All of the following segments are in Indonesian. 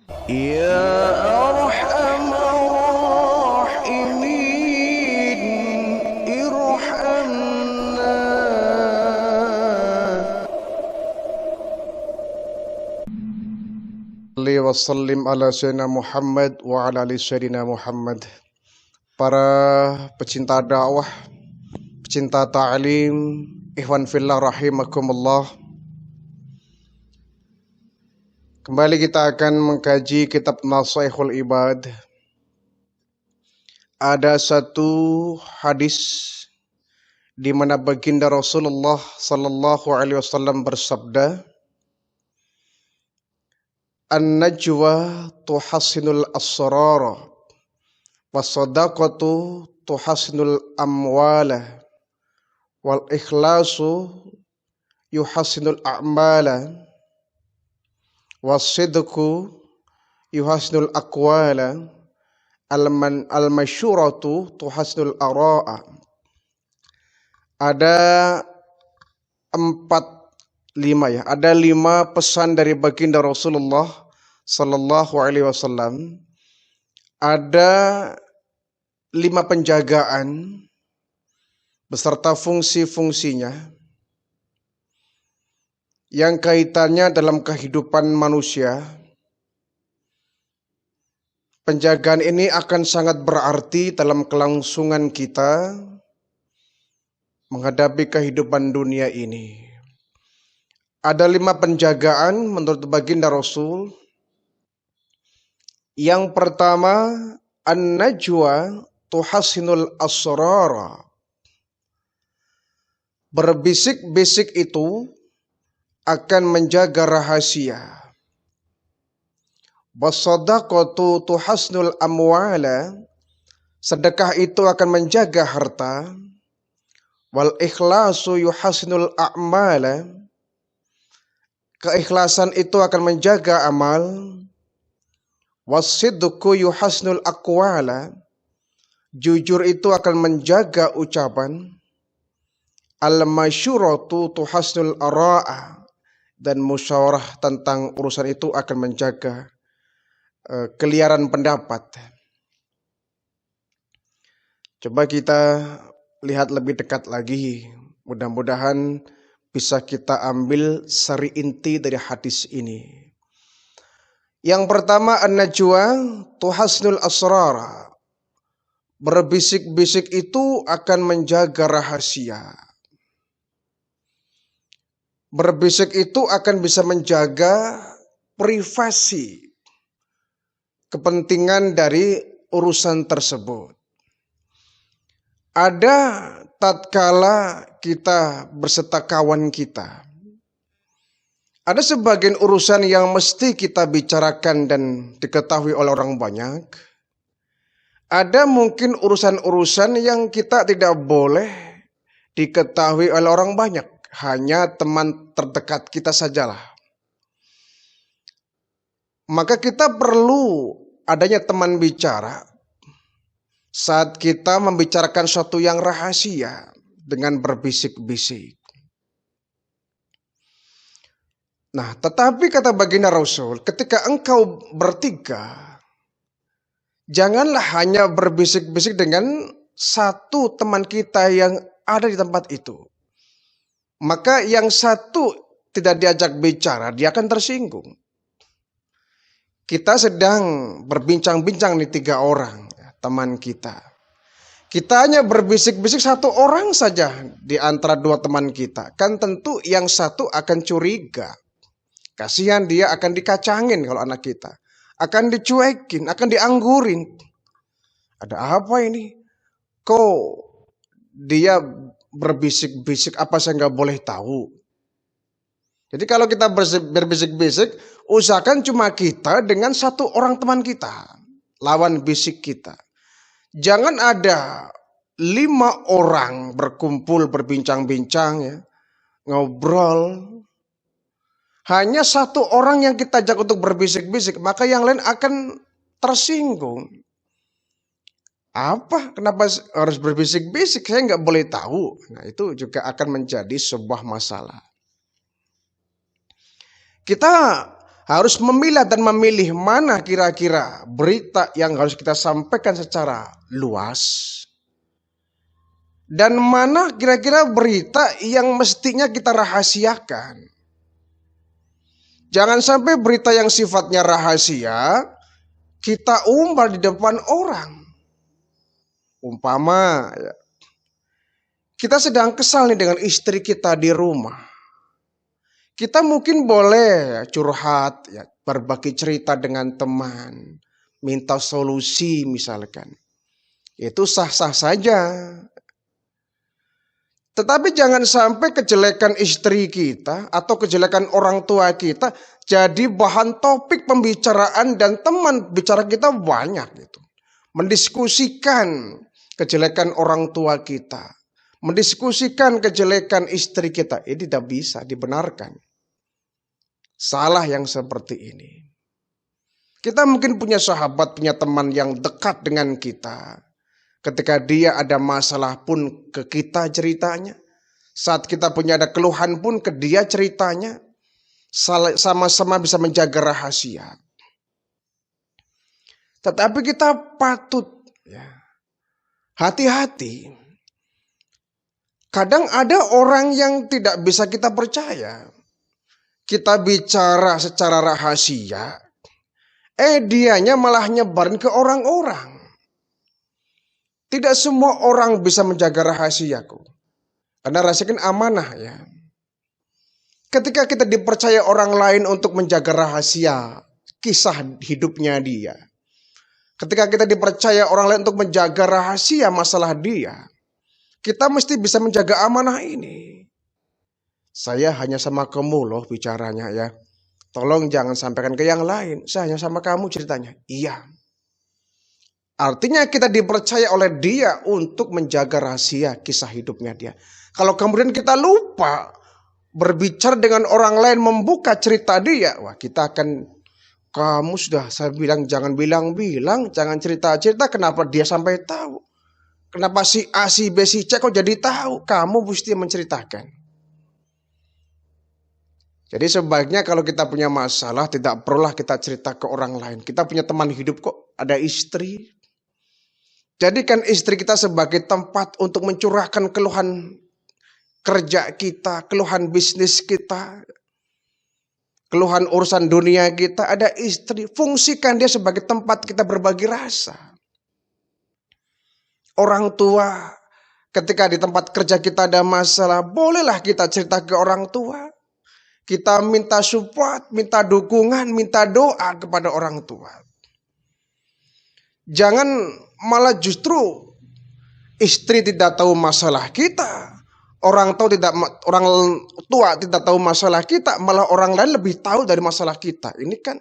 يا أرحم الراحمين ارحمنا. Salli wa sallim ala sayyidina Muhammad wa ala ali sayyidina Muhammad. Para pecinta dakwah, pecinta ta'lim, ikhwan fillah rahimakumullah. Kembali kita akan mengkaji kitab Nasaihul Ibad. Ada satu hadis di mana baginda Rasulullah sallallahu alaihi wasallam bersabda, "An-najwa tuhassinul asrara, was-sadaqatu tuhassinul amwala, wal ikhlasu yuhassinul a'mala, was-sidqu yuhassinul aqwala, al-masyuratu tuhassinul ara'a." Ada ada lima pesan dari baginda Rasulullah sallallahu alaihi wasallam. Ada 5 penjagaan beserta fungsi-fungsinya yang kaitannya dalam kehidupan manusia. Penjagaan ini akan sangat berarti dalam kelangsungan kita menghadapi kehidupan dunia ini. Ada 5 penjagaan menurut baginda Rasul. Yang pertama, an-najwa tuhassinul asrara. Berbisik-bisik itu akan menjaga rahasia. Was-sadaqatu tuhassinul amwala. Sedekah itu akan menjaga harta. Wal ikhlasu yuhassinul a'mala. Keikhlasan itu akan menjaga amal. Was-sidqu yuhassinul aqwala. Jujur itu akan menjaga ucapan. Al-masyuratu tuhassinul ara'a. Dan musyawarah tentang urusan itu akan menjaga keliaran pendapat. Coba kita lihat lebih dekat lagi. Mudah-mudahan bisa kita ambil sari inti dari hadis ini. Yang pertama, an-najwa tuhassinul asrara. Berbisik-bisik itu akan menjaga rahasia. Berbisik itu akan bisa menjaga privasi, kepentingan dari urusan tersebut. Ada tatkala kita berserta kawan kita, ada sebagian urusan yang mesti kita bicarakan dan diketahui oleh orang banyak. Ada mungkin urusan-urusan yang kita tidak boleh diketahui oleh orang banyak. Hanya teman terdekat kita sajalah. Maka kita perlu adanya teman bicara saat kita membicarakan sesuatu yang rahasia dengan berbisik-bisik. Nah, tetapi kata baginda Rasul, ketika engkau bertiga, janganlah hanya berbisik-bisik dengan satu teman kita yang ada di tempat itu. Maka yang satu tidak diajak bicara, dia akan tersinggung. Kita sedang berbincang-bincang nih 3 orang, teman kita. Kita hanya berbisik-bisik 1 orang saja di antara 2 teman kita. Kan tentu yang satu akan curiga. Kasihan dia akan dikacangin kalau anak kita. Akan dicuekin, akan dianggurin. Ada apa ini? Kok dia berbisik-bisik, apa saya nggak boleh tahu? Jadi kalau kita berbisik-bisik, usahakan cuma kita dengan 1 orang teman kita, lawan bisik kita. Jangan ada 5 orang berkumpul berbincang-bincang ya, ngobrol. Hanya 1 orang yang kita ajak untuk berbisik-bisik, maka yang lain akan tersinggung. Apa? Kenapa harus berbisik-bisik? Saya nggak boleh tahu. Nah, itu juga akan menjadi sebuah masalah. Kita Harus memilah dan memilih mana kira-kira berita yang harus kita sampaikan secara luas. Dan mana kira-kira berita yang mestinya kita rahasiakan. Jangan sampai berita yang sifatnya rahasia kita umbar di depan orang. Umpama kita sedang kesal nih dengan istri kita di rumah. Kita mungkin boleh curhat, berbagi cerita dengan teman, minta solusi misalkan. Itu sah-sah saja. Tetapi jangan sampai kejelekan istri kita atau kejelekan orang tua kita jadi bahan topik pembicaraan dan teman bicara kita banyak gitu. Mendiskusikan kejelekan orang tua kita, mendiskusikan kejelekan istri kita, ini tidak bisa dibenarkan. Salah yang seperti ini. Kita mungkin punya sahabat, punya teman yang dekat dengan kita. Ketika dia ada masalah pun ke kita ceritanya. Saat kita punya ada keluhan pun ke dia ceritanya. Sama-sama bisa menjaga rahasia. Tetapi kita patut hati-hati. Kadang ada orang yang tidak bisa kita percaya. Kita bicara secara rahasia. Dianya malah nyebarin ke orang-orang. Tidak semua orang bisa menjaga rahasiaku. Karena rahasia kan amanah ya. Ketika kita dipercaya orang lain untuk menjaga rahasia kisah hidupnya dia. Ketika kita dipercaya orang lain untuk menjaga rahasia masalah dia. Kita mesti bisa menjaga amanah ini. Saya hanya sama kamu loh bicaranya ya. Tolong jangan sampaikan ke yang lain. Saya hanya sama kamu ceritanya. Iya. Artinya kita dipercaya oleh dia untuk menjaga rahasia kisah hidupnya dia. Kalau kemudian kita lupa berbicara dengan orang lain membuka cerita dia. Wah kita akan, kamu sudah saya bilang jangan bilang-bilang. Jangan cerita-cerita, kenapa dia sampai tahu. Kenapa si A, si B, si C kok jadi tahu. Kamu mesti menceritakan. Jadi sebaiknya kalau kita punya masalah tidak perlulah kita cerita ke orang lain. Kita punya teman hidup kok, ada istri. Jadikan istri kita sebagai tempat untuk mencurahkan keluhan kerja kita, keluhan bisnis kita, keluhan urusan dunia kita. Ada istri, fungsikan dia sebagai tempat kita berbagi rasa. Orang tua, ketika di tempat kerja kita ada masalah, bolehlah kita cerita ke orang tua. Kita minta support, minta dukungan, minta doa kepada orang tua. Jangan malah justru istri tidak tahu masalah kita. Orang tua tidak tahu masalah kita, malah orang lain lebih tahu dari masalah kita. Ini kan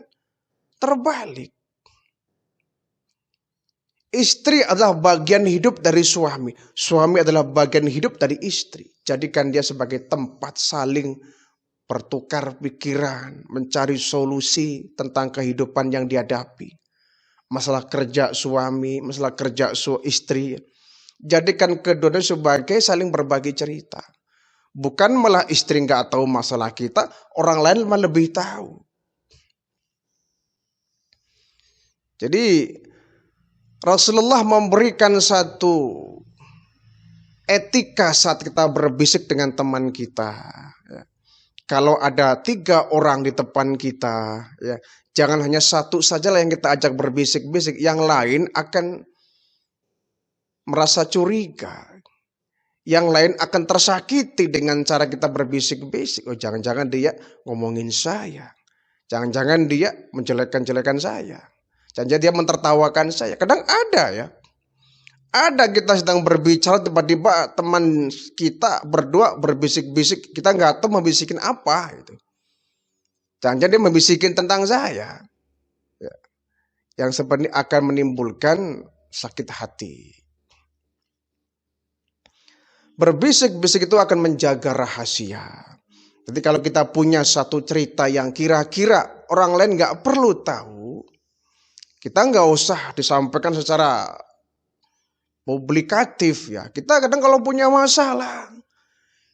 terbalik. Istri adalah bagian hidup dari suami. Suami adalah bagian hidup dari istri. Jadikan dia sebagai tempat saling bertukar pikiran, mencari solusi tentang kehidupan yang dihadapi. Masalah kerja suami, masalah kerja istri. Jadikan keduanya sebagai saling berbagi cerita. Bukan malah istri nggak tahu masalah kita, orang lain malah lebih tahu. Jadi Rasulullah memberikan satu etika saat kita berbisik dengan teman kita. Kalau ada 3 orang di depan kita, ya, jangan hanya satu sajalah yang kita ajak berbisik-bisik, yang lain akan merasa curiga. Yang lain akan tersakiti dengan cara kita berbisik-bisik. Oh, jangan-jangan dia ngomongin saya. Jangan-jangan dia menjelekkan-jelekan saya. Jangan-jangan dia mentertawakan saya. Kadang ada ya. Ada kita sedang berbicara, tiba-tiba teman kita berdua berbisik-bisik. Kita nggak tahu membisikin apa. Gitu. Jangan-jangan dia membisikin tentang saya. Ya. Yang sebenarnya akan menimbulkan sakit hati. Berbisik-bisik itu akan menjaga rahasia. Jadi kalau kita punya satu cerita yang kira-kira orang lain nggak perlu tahu, kita nggak usah disampaikan secara publikatif ya. Kita kadang kalau punya masalah,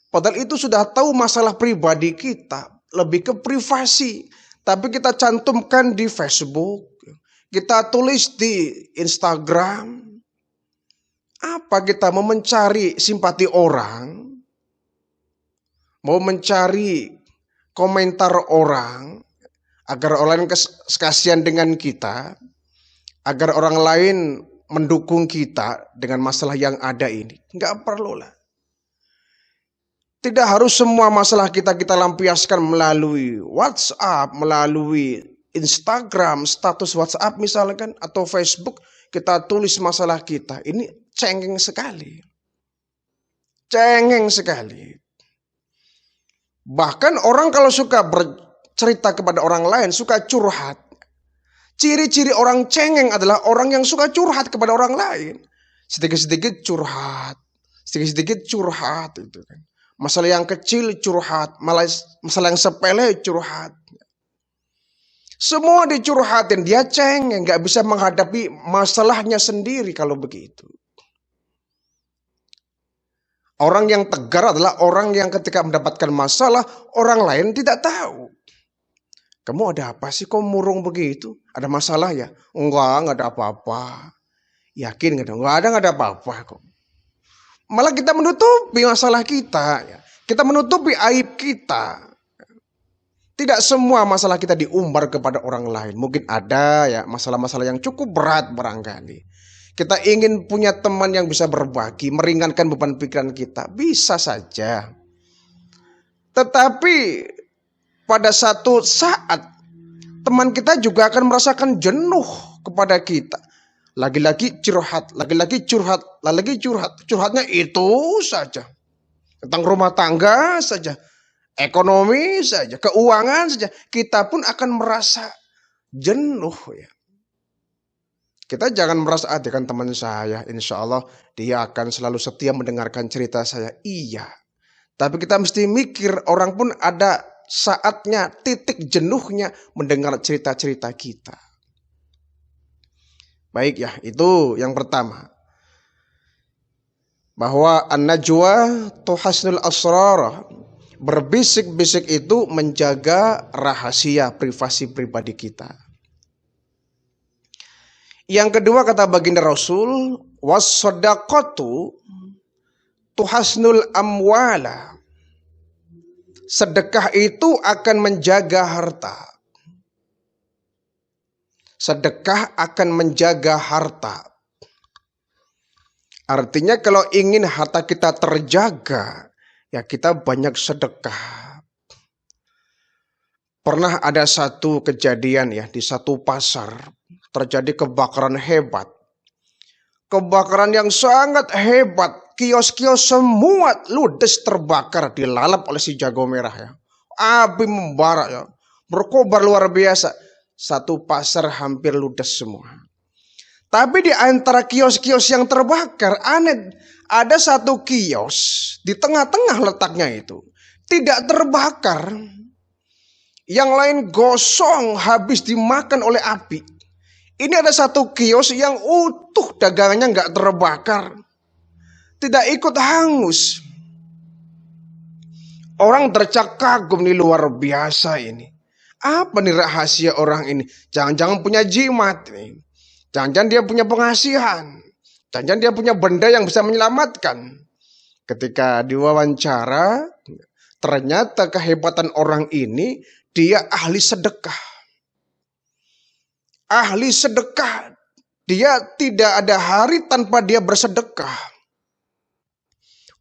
padahal itu sudah tahu masalah pribadi kita, lebih ke privasi. tapi kita cantumkan di Facebook, kita tulis di Instagram. Apa kita mau mencari simpati orang? Mau mencari komentar orang agar orang lain kasihan dengan kita, agar orang lain mendukung kita dengan masalah yang ada ini? Enggak perlu lah. Tidak harus semua masalah kita lampiaskan melalui WhatsApp, melalui Instagram, status WhatsApp misalkan, atau Facebook, kita tulis masalah kita. Ini cengeng sekali. Cengeng sekali. Bahkan orang kalau suka bercerita kepada orang lain, suka curhat. Ciri-ciri orang cengeng adalah orang yang suka curhat kepada orang lain. Sedikit-sedikit curhat. Sedikit-sedikit curhat. Itu kan. Masalah yang kecil curhat, masalah yang sepele curhat. Semua dicurhatin, dia cengeng, gak bisa menghadapi masalahnya sendiri kalau begitu. Orang yang tegar adalah orang yang ketika mendapatkan masalah, orang lain tidak tahu. Kamu ada apa sih kok murung begitu? Ada masalah ya? Enggak ada apa-apa. Yakin gak ada apa-apa kok. Malah kita menutupi masalah kita. Kita menutupi aib kita. Tidak semua masalah kita diumbar kepada orang lain. Mungkin ada ya masalah-masalah yang cukup berat barangkali. Kita ingin punya teman yang bisa berbagi, meringankan beban pikiran kita. Bisa saja. Tetapi pada satu saat teman kita juga akan merasakan jenuh kepada kita. Lagi-lagi curhat, lagi-lagi curhat, lagi curhat. Curhatnya itu saja. Tentang rumah tangga saja. Ekonomi saja, keuangan saja. Kita pun akan merasa jenuh ya. Kita jangan merasa dia kan teman saya. Insya Allah dia akan selalu setia mendengarkan cerita saya. Iya. Tapi kita mesti mikir orang pun ada saatnya, titik jenuhnya mendengar cerita-cerita kita. Baik ya, itu yang pertama. Bahwa an-najwa tuhasnul asrar. Berbisik-bisik itu menjaga rahasia privasi pribadi kita. Yang kedua kata baginda Rasul, was-shadaqatu tuhasnul amwala. Sedekah itu akan menjaga harta. Sedekah akan menjaga harta. Artinya kalau ingin harta kita terjaga, ya kita banyak sedekah. Pernah ada satu kejadian ya di satu pasar terjadi kebakaran hebat. Kebakaran yang sangat hebat. Kios-kios semua ludes terbakar, dilalap oleh si jago merah ya. Api membara ya. Berkobar luar biasa. Satu pasar hampir ludes semua. Tapi di antara kios-kios yang terbakar, aneh, ada satu kios di tengah-tengah letaknya itu tidak terbakar. Yang lain gosong, habis dimakan oleh api. Ini ada satu kios yang utuh, dagangannya nggak terbakar, tidak ikut hangus. Orang tercak kagum, nih luar biasa ini. Apa nih rahasia orang ini? Jangan-jangan punya jimat nih. Jangan-jangan dia punya pengasihan. Jangan-jangan dia punya benda yang bisa menyelamatkan. Ketika diwawancara, ternyata kehebatan orang ini, dia ahli sedekah. Ahli sedekah. Dia tidak ada hari tanpa dia bersedekah.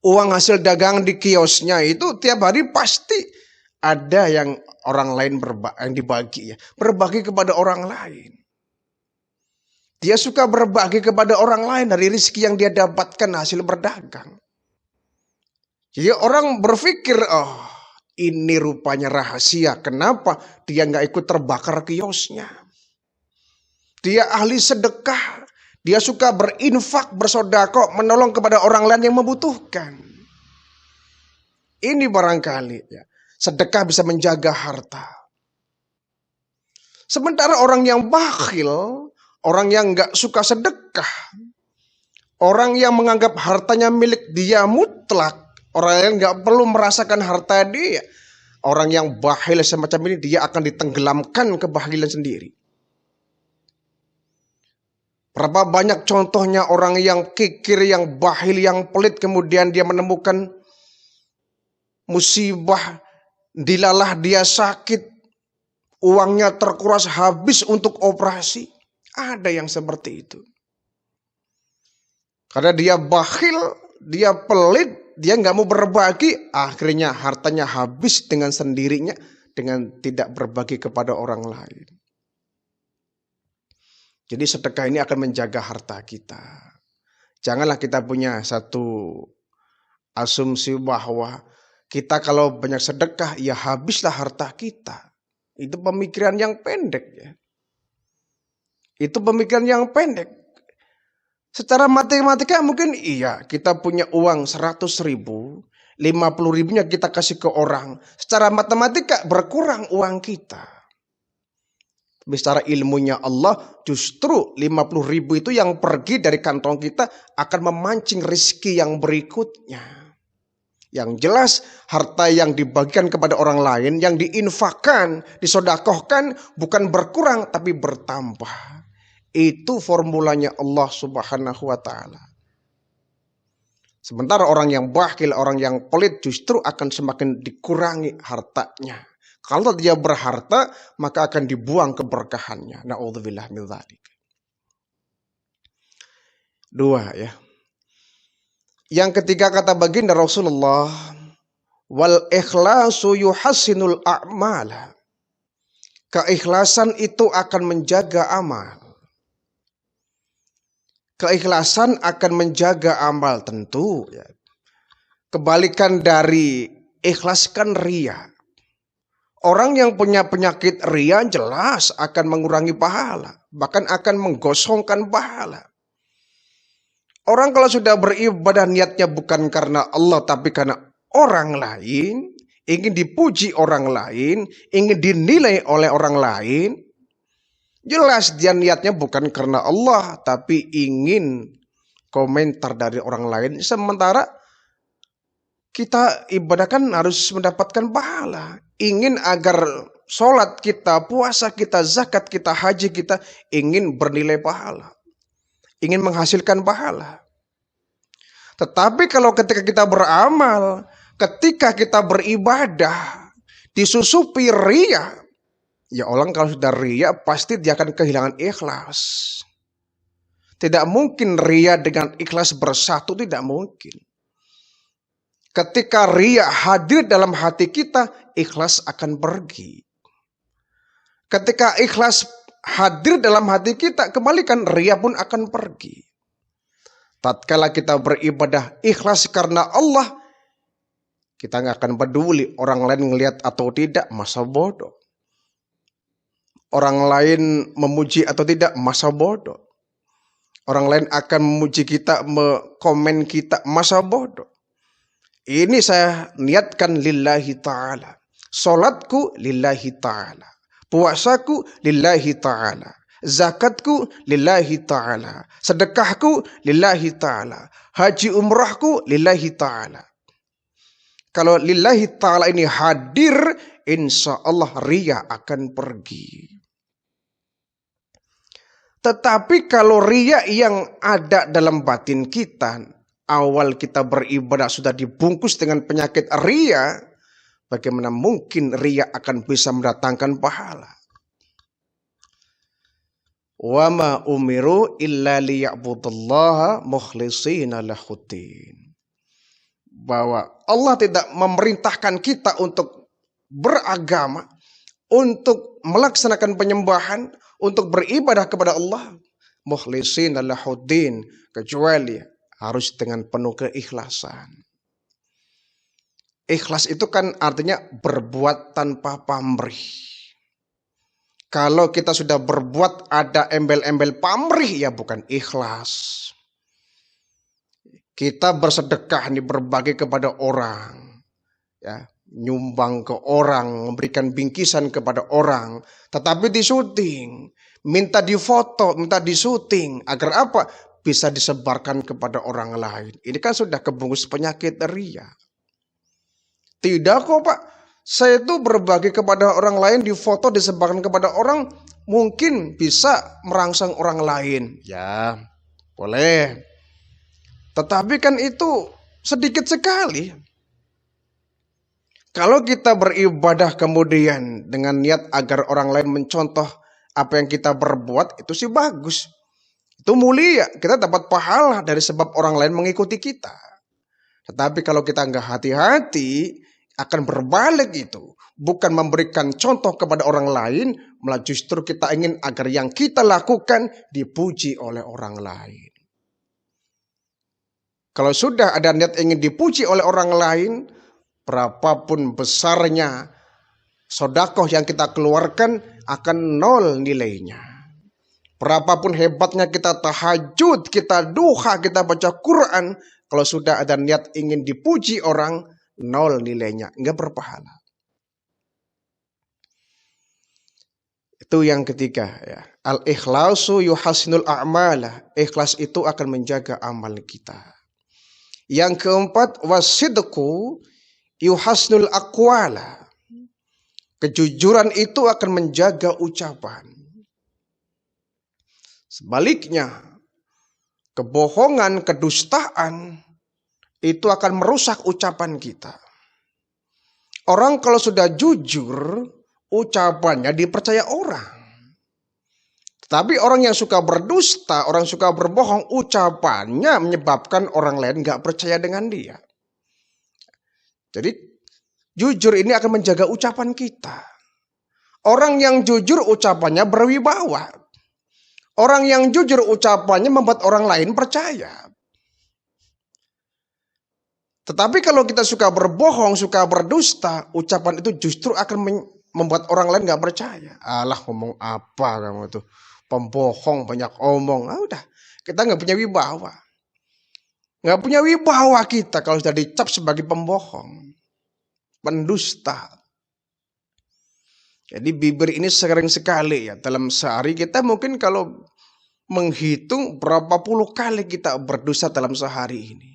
Uang hasil dagang di kiosnya itu tiap hari pasti ada yang orang lain yang dibagi ya. Berbagi kepada orang lain. Dia suka berbagi kepada orang lain dari rezeki yang dia dapatkan hasil berdagang. Jadi orang berpikir, oh ini rupanya rahasia. Kenapa dia nggak ikut terbakar kiosnya? Dia ahli sedekah. Dia suka berinfak, bersodako, menolong kepada orang lain yang membutuhkan. Ini barangkali ya. Sedekah bisa menjaga harta. Sementara orang yang bakhil, orang yang nggak suka sedekah, orang yang menganggap hartanya milik dia mutlak, orang yang nggak perlu merasakan harta dia, Orang yang bakhil semacam ini dia akan ditenggelamkan kebahilan sendiri. Berapa banyak contohnya orang yang kikir, yang bakhil, yang pelit, kemudian dia menemukan musibah, dilalah dia sakit, uangnya terkuras habis untuk operasi. Ada yang seperti itu. Karena dia bakhil, dia pelit, dia nggak mau berbagi, akhirnya hartanya habis dengan sendirinya dengan tidak berbagi kepada orang lain. Jadi sedekah ini akan menjaga harta kita. Janganlah kita punya satu asumsi bahwa kita kalau banyak sedekah, ya habislah harta kita. Itu pemikiran yang pendek ya. Itu pemikiran yang pendek. Secara matematika mungkin iya, kita punya uang 100.000, 50.000-nya kita kasih ke orang. Secara matematika berkurang uang kita. Secara ilmunya Allah, justru 50.000 itu yang pergi dari kantong kita akan memancing rezeki yang berikutnya. Yang jelas harta yang dibagikan kepada orang lain, yang diinfakkan, disodakohkan bukan berkurang tapi bertambah. Itu formulanya Allah Subhanahu wa ta'ala. Sementara orang yang bakhil, orang yang pelit justru akan semakin dikurangi hartanya. Kalau dia berharta, maka akan dibuang keberkahannya. Na'udzubillah min dzalik. 2 ya. Yang ketiga kata baginda Rasulullah, wal ikhlasu yuhassinul a'mal. Keikhlasan itu akan menjaga amal. Keikhlasan akan menjaga amal tentu ya. Kebalikan dari ikhlaskan riya. Orang yang punya penyakit riya jelas akan mengurangi pahala, bahkan akan menggosongkan pahala. Orang kalau sudah beribadah niatnya bukan karena Allah tapi karena orang lain, ingin dipuji orang lain, ingin dinilai oleh orang lain, jelas dia niatnya bukan karena Allah tapi ingin komentar dari orang lain. Sementara kita ibadah kan harus mendapatkan pahala. Ingin agar sholat kita, puasa kita, zakat kita, haji kita, ingin bernilai pahala. Ingin menghasilkan pahala. Tetapi kalau ketika kita beramal, ketika kita beribadah, disusupi riya, ya orang kalau sudah riya pasti dia akan kehilangan ikhlas. Tidak mungkin riya dengan ikhlas bersatu, tidak mungkin. Ketika riya hadir dalam hati kita, ikhlas akan pergi. Ketika ikhlas hadir dalam hati kita, kembalikan riya pun akan pergi. Tatkala kita beribadah ikhlas karena Allah, kita nggak akan peduli orang lain ngelihat atau tidak, masa bodoh. Orang lain memuji atau tidak, masa bodoh. Orang lain akan memuji kita, komen kita, masa bodoh. Ini saya niatkan lillahi ta'ala. Salatku lillahi ta'ala. Puasaku lillahi ta'ala. Zakatku lillahi ta'ala. Sedekahku lillahi ta'ala. Haji umrahku lillahi ta'ala. Kalau lillahi ta'ala ini hadir, insya Allah riya akan pergi. Tetapi kalau riya yang ada dalam batin kita, awal kita beribadah sudah dibungkus dengan penyakit riya, bagaimana mungkin riya akan bisa mendatangkan pahala? Wa ma umiru illa liya'budullaha mukhlishina lahuddin. Bahwa Allah tidak memerintahkan kita untuk beragama, untuk melaksanakan penyembahan, untuk beribadah kepada Allah mukhlishina lahuddin, kecuali harus dengan penuh keikhlasan. Ikhlas itu kan artinya berbuat tanpa pamrih. Kalau kita sudah berbuat ada embel-embel pamrih, ya bukan ikhlas. Kita bersedekah nih, berbagi kepada orang, ya, nyumbang ke orang, memberikan bingkisan kepada orang, tetapi disyuting, minta difoto, minta disyuting, agar apa? Bisa disebarkan kepada orang lain. Ini kan sudah kebungkus penyakit riya. Tidak kok Pak, Saya itu berbagi kepada orang lain, di foto disebarkan kepada orang, mungkin bisa merangsang orang lain. Ya, boleh. Tetapi kan itu sedikit sekali. Kalau kita beribadah kemudian dengan niat agar orang lain mencontoh apa yang kita berbuat, itu sih bagus. Itu mulia, kita dapat pahala dari sebab orang lain mengikuti kita. Tetapi kalau kita nggak hati-hati, akan berbalik itu. Bukan memberikan contoh kepada orang lain, malah justru kita ingin agar yang kita lakukan dipuji oleh orang lain. Kalau sudah ada niat ingin dipuji oleh orang lain, berapapun besarnya sedekah yang kita keluarkan akan nol nilainya. Berapapun hebatnya kita tahajud, kita duha, kita baca Quran, kalau sudah ada niat ingin dipuji orang, nol nilainya, enggak berpahala. Itu yang ketiga ya. Al-ikhlasu yuhasinul a'mala. Ikhlas itu akan menjaga amal kita. Yang keempat, wasidqu yuhasnul aqwala. Kejujuran itu akan menjaga ucapan. Sebaliknya, kebohongan, kedustaan itu akan merusak ucapan kita. Orang kalau sudah jujur, ucapannya dipercaya orang. Tapi orang yang suka berdusta, orang suka berbohong, ucapannya menyebabkan orang lain gak percaya dengan dia. Jadi jujur ini akan menjaga ucapan kita. Orang yang jujur ucapannya berwibawa. Orang yang jujur ucapannya membuat orang lain percaya. Tetapi kalau kita suka berbohong, suka berdusta, ucapan itu justru akan membuat orang lain gak percaya. Alah, ngomong apa kamu tuh? Pembohong, banyak omong. Udah, kita gak punya wibawa. Gak punya wibawa kita kalau sudah dicap sebagai pembohong, pendusta. Jadi bibir ini sering sekali ya. Dalam sehari kita mungkin kalau menghitung berapa puluh kali kita berdusta dalam sehari ini.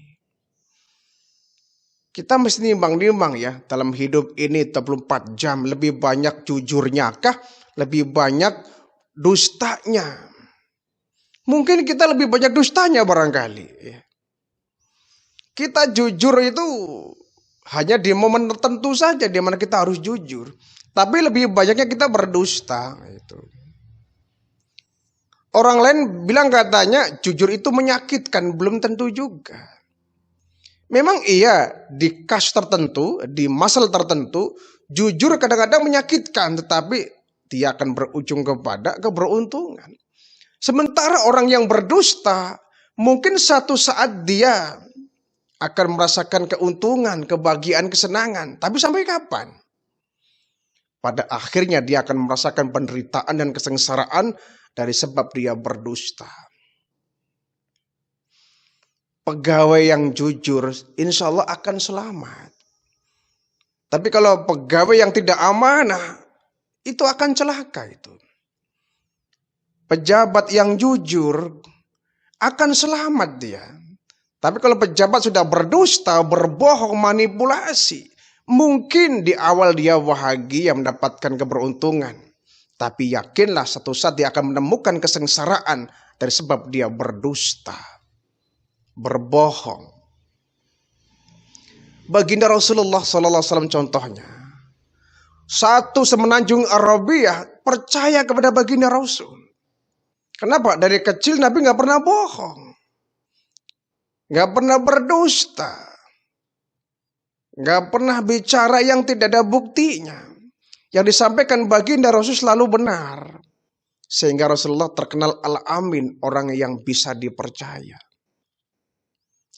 Kita mesti nimbang-nimbang ya, dalam hidup ini 24 jam, lebih banyak jujurnya kah? Lebih banyak dustanya? Mungkin kita lebih banyak dustanya barangkali. Kita jujur itu hanya di momen tertentu saja, di mana kita harus jujur. Tapi lebih banyaknya kita berdusta. Orang lain bilang katanya jujur itu menyakitkan, belum tentu juga. Memang iya, di kas tertentu, di masal tertentu, jujur kadang-kadang menyakitkan, tetapi dia akan berujung kepada keberuntungan. Sementara orang yang berdusta, mungkin satu saat dia akan merasakan keuntungan, kebahagiaan, kesenangan. Tapi sampai kapan? Pada akhirnya dia akan merasakan penderitaan dan kesengsaraan dari sebab dia berdusta. Pegawai yang jujur insya Allah akan selamat. Tapi kalau pegawai yang tidak amanah, itu akan celaka itu. Pejabat yang jujur akan selamat dia. Tapi kalau pejabat sudah berdusta, berbohong, manipulasi, mungkin di awal dia bahagia mendapatkan keberuntungan. Tapi yakinlah satu saat dia akan menemukan kesengsaraan dari sebab dia berdusta, berbohong. Baginda Rasulullah SAW contohnya. Satu semenanjung Arabia percaya kepada baginda Rasul. Kenapa? Dari kecil Nabi gak pernah bohong. Gak pernah berdusta. Gak pernah bicara yang tidak ada buktinya. Yang disampaikan baginda Rasul selalu benar. Sehingga Rasulullah terkenal al-amin, orang yang bisa dipercaya.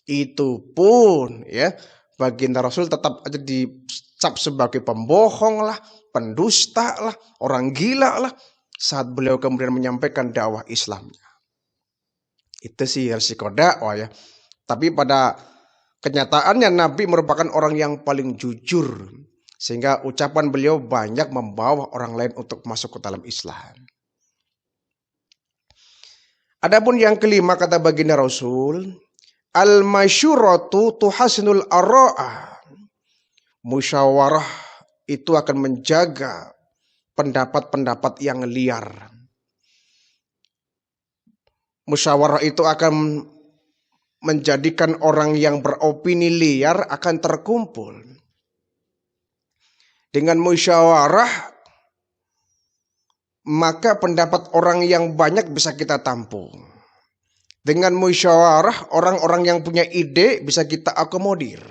Itu pun ya, baginda Rasul tetap aja dicap sebagai pembohong lah, pendusta lah, orang gila lah, saat beliau kemudian menyampaikan dakwah Islamnya. Itu sih resiko dakwah ya. Tapi pada kenyataannya Nabi merupakan orang yang paling jujur. Sehingga ucapan beliau banyak membawa orang lain untuk masuk ke dalam Islam. Adapun yang kelima kata baginda Rasul, al-masyuratu tuhasinul ara'a. Musyawarah itu akan menjaga pendapat-pendapat yang liar. Musyawarah itu akan menjadikan orang yang beropini liar akan terkumpul. Dengan musyawarah, maka pendapat orang yang banyak bisa kita tampung. Dengan musyawarah, orang-orang yang punya ide bisa kita akomodir.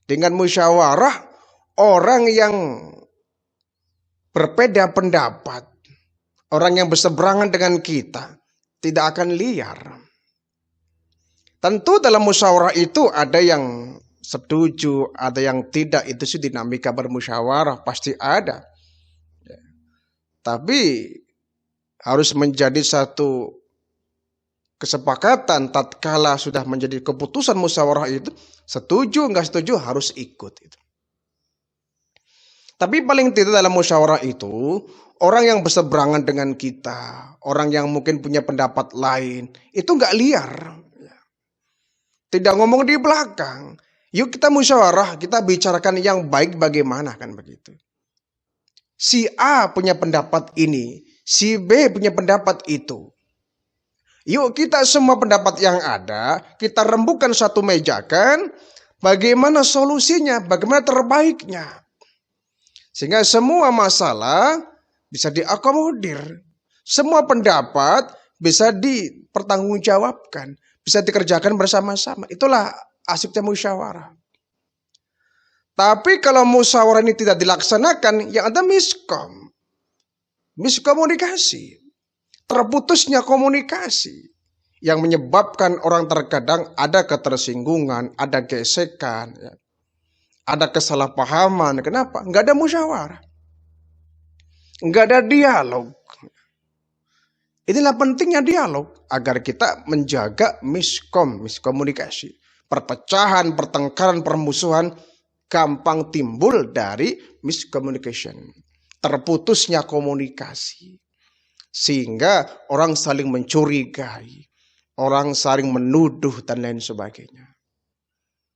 Dengan musyawarah, orang yang berbeda pendapat, orang yang berseberangan dengan kita, tidak akan liar. Tentu dalam musyawarah itu ada yang setuju, ada yang tidak. Itu sih dinamika bermusyawarah, pasti ada. Tapi harus menjadi satu kesepakatan tatkala sudah menjadi keputusan musyawarah itu, setuju nggak setuju harus ikut itu. Tapi paling tidak dalam musyawarah itu, orang yang berseberangan dengan kita, orang yang mungkin punya pendapat lain, itu nggak liar. Tidak ngomong di belakang. Yuk kita musyawarah, kita bicarakan yang baik bagaimana, kan begitu. Si A punya pendapat ini, si B punya pendapat itu. Yuk kita semua pendapat yang ada, kita rembukan satu meja, kan. Bagaimana solusinya, bagaimana terbaiknya. Sehingga semua masalah bisa diakomodir. Semua pendapat bisa dipertanggungjawabkan. Bisa dikerjakan bersama-sama. Itulah asiknya musyawarah. Tapi kalau musyawarah ini tidak dilaksanakan, yang ada miskomunikasi. Terputusnya komunikasi. Yang menyebabkan orang terkadang ada ketersinggungan, ada gesekan, ya. Ada kesalahpahaman. Kenapa? Nggak ada musyawarah. Nggak ada dialog. Inilah pentingnya dialog. Agar kita menjaga miskomunikasi. Perpecahan, pertengkaran, permusuhan gampang timbul dari miscommunication. Terputusnya komunikasi. Sehingga orang saling mencurigai. Orang saling menuduh dan lain sebagainya.